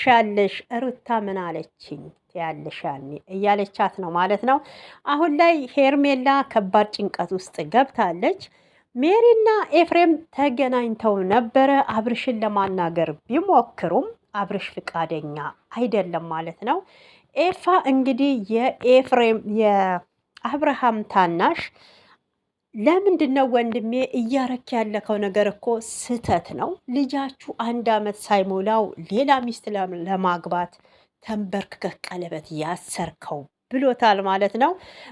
ሻለሽ ሩታ ምን አለችኝ ያለሽ ያኔ እያለቻት ነው ማለት ነው። አሁን ላይ ሄርሜላ ከባድ ጭንቀት ውስጥ ገብታለች። ሜሪና ኤፍሬም ተገናኝተው ነበረ አብርሽን ለማናገር ቢሞክሩም አብርሽ ፍቃደኛ አይደለም ማለት ነው። ኤፋ እንግዲህ የኤፍሬም የአብርሃም ታናሽ ለምንድን ነው ወንድሜ እያረክ ያለከው ነገር እኮ ስህተት ነው። ልጃችሁ 1 ዓመት ሳይሞላው ሌላ ሚስት ለማግባት ተንበርክከህ ቀለበት ያሰርከው ብሎታል ማለት ነው።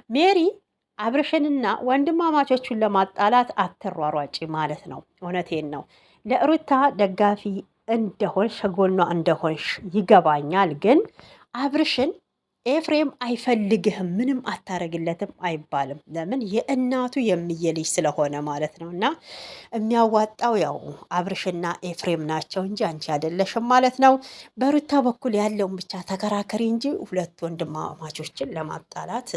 ሜሪ አብርሽንና ወንድማማቾቹን ለማጣላት አትሯሯጪ ማለት ነው። እውነቴን ነው። ለሩታ ደጋፊ እንደሆንሽ ጎኗ እንደሆንሽ ይገባኛል። ግን አብርሽን ኤፍሬም አይፈልግህም፣ ምንም አታረግለትም አይባልም። ለምን የእናቱ የሚየልጅ ስለሆነ ማለት ነው። እና የሚያዋጣው ያው አብርሽና ኤፍሬም ናቸው እንጂ አንቺ አይደለሽም ማለት ነው። በሩታ በኩል ያለውን ብቻ ተከራከሪ እንጂ ሁለት ወንድማማቾችን ለማጣላት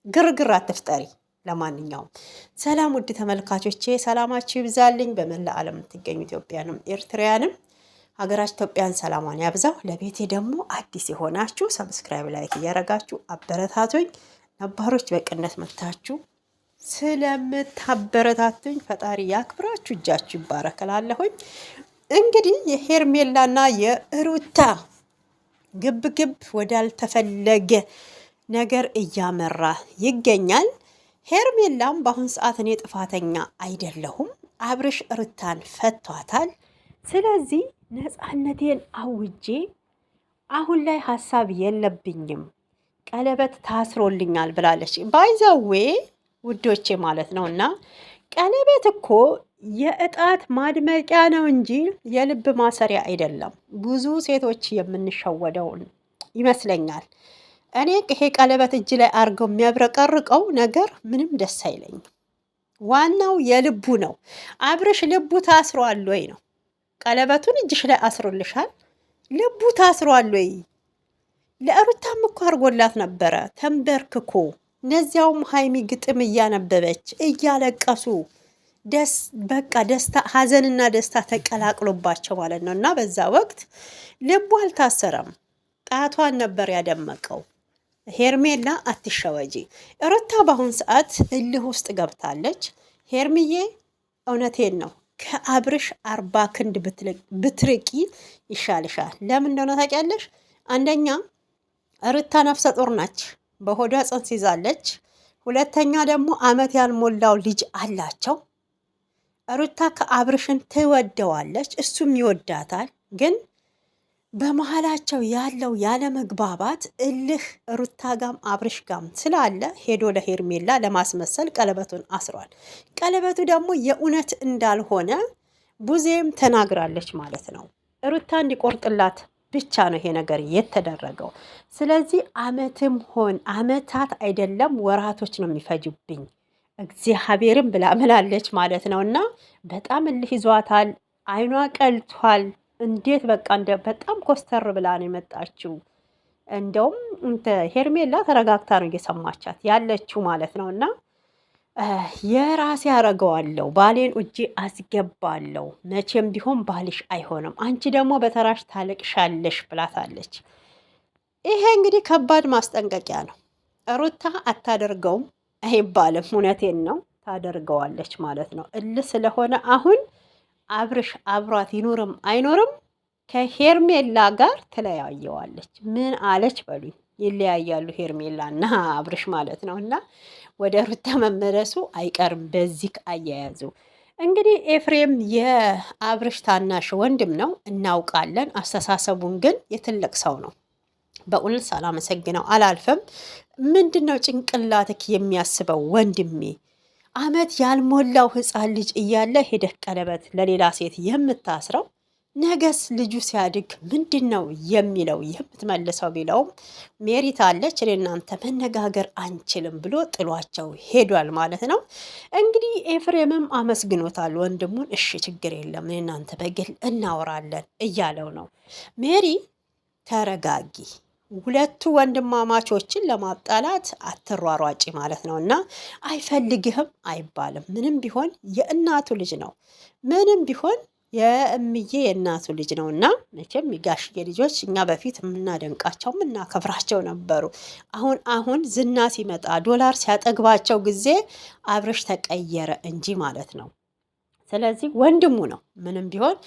ግርግር አትፍጠሪ። ለማንኛውም ሰላም ውድ ተመልካቾቼ፣ ሰላማችሁ ይብዛልኝ። በመላ ዓለም የምትገኙ ኢትዮጵያንም ኤርትራውያንም ሀገራችን ኢትዮጵያን ሰላሟን ያብዛው። ለቤቴ ደግሞ አዲስ የሆናችሁ ሰብስክራይብ፣ ላይክ እያረጋችሁ አበረታቱኝ። ነባሮች በቅነት መታችሁ ስለምታበረታቱኝ ፈጣሪ ያክብራችሁ፣ እጃችሁ ይባረክላለሁኝ። እንግዲህ የሄርሜላና የሩታ ግብግብ ወዳልተፈለገ ነገር እያመራ ይገኛል። ሄርሜላም በአሁን ሰዓት እኔ ጥፋተኛ አይደለሁም፣ አብርሽ ሩታን ፈቷታል። ስለዚህ ነፃነቴን አውጄ አሁን ላይ ሀሳብ የለብኝም፣ ቀለበት ታስሮልኛል ብላለች። ባይዘዌ ውዶቼ ማለት ነው። እና ቀለበት እኮ የእጣት ማድመቂያ ነው እንጂ የልብ ማሰሪያ አይደለም። ብዙ ሴቶች የምንሸወደውን ይመስለኛል። እኔ ይሄ ቀለበት እጅ ላይ አድርገው የሚያብረቀርቀው ነገር ምንም ደስ አይለኝም። ዋናው የልቡ ነው። አብርሽ ልቡ ታስሯል ወይ ነው። ቀለበቱን እጅሽ ላይ አስሮልሻል፣ ልቡ ታስሯል ወይ? ለሩታም እኮ አድርጎላት ነበረ ተንበርክኮ። እነዚያውም ሀይሚ ግጥም እያነበበች እያለቀሱ በቃ ደስታ ሀዘንና ደስታ ተቀላቅሎባቸው ማለት ነው። እና በዛ ወቅት ልቡ አልታሰረም፣ ጣቷን ነበር ያደመቀው። ሄርሜላ አትሸወጂ። ሩታ በአሁን ሰዓት እልህ ውስጥ ገብታለች። ሄርምዬ እውነቴን ነው፣ ከአብርሽ 40 ክንድ ብትርቂ ይሻልሻል። ለምን እንደሆነ ታውቂያለሽ? አንደኛ ሩታ ነፍሰ ጡር ናች፣ በሆዷ ጽንስ ይዛለች። ሁለተኛ ደግሞ አመት ያልሞላው ልጅ አላቸው። ሩታ ከአብርሽን ትወደዋለች፣ እሱም ይወዳታል። ግን በመሀላቸው ያለው ያለመግባባት እልህ ሩታ ጋም አብርሽ ጋም ስላለ ሄዶ ለሄርሜላ ለማስመሰል ቀለበቱን አስሯል። ቀለበቱ ደግሞ የእውነት እንዳልሆነ ቡዜም ተናግራለች ማለት ነው። ሩታ እንዲቆርጥላት ብቻ ነው ይሄ ነገር የተደረገው። ስለዚህ አመታት አይደለም ወራቶች ነው የሚፈጁብኝ እግዚአብሔርን ብላ ምላለች ማለት ነው። እና በጣም እልህ ይዟታል፣ አይኗ ቀልቷል። እንዴት በቃ በጣም ኮስተር ብላ ነው የመጣችው። እንደውም ሄርሜላ ተረጋግታ ነው እየሰማቻት ያለችው ማለት ነው። እና የራሴ አረገዋለሁ፣ ባሌን እጄ አስገባለሁ፣ መቼም ቢሆን ባልሽ አይሆንም፣ አንቺ ደግሞ በተራሽ ታለቅሻለሽ ብላታለች። ይሄ እንግዲህ ከባድ ማስጠንቀቂያ ነው። ሩታ አታደርገውም አይባልም፣ እውነቴን ነው ታደርገዋለች ማለት ነው። እልህ ስለሆነ አሁን አብርሽ አብሯት ይኖርም አይኖርም ከሄርሜላ ጋር ትለያየዋለች። ምን አለች በሉኝ? ይለያያሉ ሄርሜላ እና አብርሽ ማለት ነው። እና ወደ ሩታ መመለሱ አይቀርም በዚህ አያያዙ። እንግዲህ ኤፍሬም የአብርሽ ታናሽ ወንድም ነው እናውቃለን። አስተሳሰቡን ግን የትልቅ ሰው ነው። በእውነት ሳላመሰግነው አላልፍም። ምንድን ነው ጭንቅላትክ የሚያስበው ወንድሜ? አመት ያልሞላው ህፃን ልጅ እያለ ሄደህ ቀለበት ለሌላ ሴት የምታስረው? ነገስ ልጁ ሲያድግ ምንድን ነው የሚለው የምትመልሰው? ቢለውም ሜሪት አለች እኔ እናንተ መነጋገር አንችልም ብሎ ጥሏቸው ሄዷል ማለት ነው። እንግዲህ ኤፍሬምም አመስግኖታል ወንድሙን። እሺ ችግር የለም እኔ እናንተ በግል እናወራለን እያለው ነው። ሜሪ ተረጋጊ፣ ሁለቱ ወንድማማቾችን ለማጣላት አትሯሯጪ ማለት ነው። እና አይፈልግህም አይባልም። ምንም ቢሆን የእናቱ ልጅ ነው። ምንም ቢሆን የእምዬ የእናቱ ልጅ ነው እና መቼም የጋሽዬ ልጆች እኛ በፊት የምናደንቃቸው የምናከብራቸው ነበሩ። አሁን ዝና ሲመጣ ዶላር ሲያጠግባቸው ጊዜ አብርሽ ተቀየረ እንጂ ማለት ነው። ስለዚህ ወንድሙ ነው ምንም ቢሆን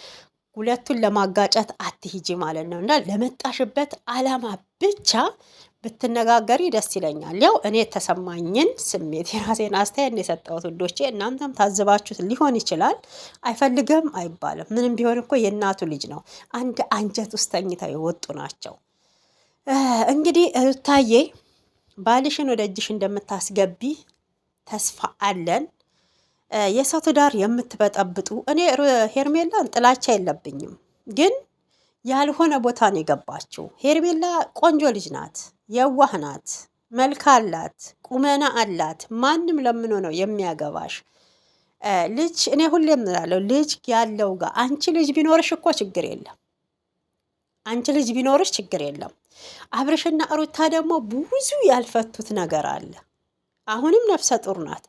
ሁለቱን ለማጋጨት አትሂጂ ማለት ነው። እና ለመጣሽበት አላማ ብቻ ብትነጋገሪ ደስ ይለኛል። ያው እኔ የተሰማኝን ስሜት የራሴን አስተያየት የሰጠሁት ውዶቼ፣ እናንተም ታዝባችሁት ሊሆን ይችላል። አይፈልግም አይባልም። ምንም ቢሆን እኮ የእናቱ ልጅ ነው። አንድ አንጀት ውስጥ ተኝተው የወጡ ናቸው። እንግዲህ ሩታዬ ባልሽን ወደ እጅሽ እንደምታስገቢ ተስፋ አለን። የሰው ትዳር የምትበጠብጡ፣ እኔ ሄርሜላን ጥላቻ የለብኝም፣ ግን ያልሆነ ቦታ ነው የገባችው። ሄርሜላ ቆንጆ ልጅ ናት፣ የዋህ ናት፣ መልክ አላት፣ ቁመና አላት። ማንም ለምኖ ነው የሚያገባሽ ልጅ። እኔ ሁሌም እላለሁ ልጅ ያለው ጋር አንቺ ልጅ ቢኖርሽ እኮ ችግር የለም፣ አንቺ ልጅ ቢኖርሽ ችግር የለም። አብርሽና ሩታ ደግሞ ብዙ ያልፈቱት ነገር አለ። አሁንም ነፍሰ ጡር ናት።